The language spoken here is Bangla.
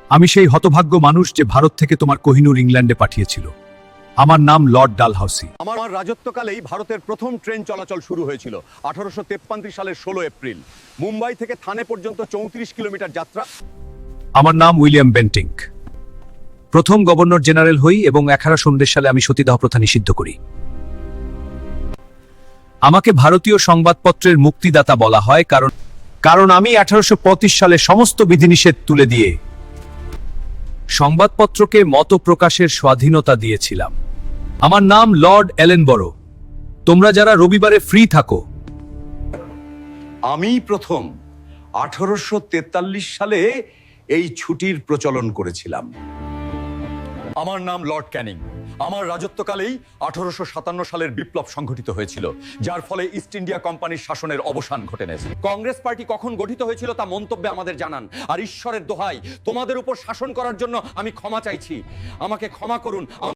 আমি সেই হতভাগ্য মানুষ যে ভারত থেকে তোমার কোহিনূর ইংল্যান্ডে পাঠিয়েছিল। আমার নাম লর্ড ডালহাউসি। আমার রাজত্বকালেই ভারতের প্রথম ট্রেন চলাচল শুরু হয়েছিল 1853 সালের 16 এপ্রিল। মুম্বাই থেকে থানে পর্যন্ত 34 কিলোমিটার যাত্রা। আমার নাম উইলিয়াম বেন্টিঙ্ক। প্রথম গভর্নর জেনারেল হই এবং 1819 সালে আমি সতীদাহ প্রথা নিষিদ্ধ করি। আমাকে ভারতীয় সংবাদপত্রের মুক্তিদাতা বলা হয় কারণ আমি 1835 সালে সমস্ত বিধিনিষেধ তুলে দিয়ে সংবাদপত্রকে মত প্রকাশের স্বাধীনতা দিয়েছিলাম। আমার নাম লর্ড এলেনবরো। তোমরা যারা রবিবারে ফ্রি থাকো, আমি প্রথম 1843 সালে এই ছুটির প্রচলন করেছিলাম। আমার নাম লর্ড ক্যানিং। আমার রাজত্বকালেই 1857 সালের বিপ্লব সংঘটিত হয়েছিল, যার ফলে ইস্ট ইন্ডিয়া কোম্পানির শাসনের অবসান ঘটেছে। কংগ্রেস পার্টি কখন গঠিত হয়েছিল তা মন্তব্যে আমাদের জানান। আর ঈশ্বরের দোহাই, তোমাদের উপর শাসন করার জন্য আমি ক্ষমা চাইছি। আমাকে ক্ষমা করুন।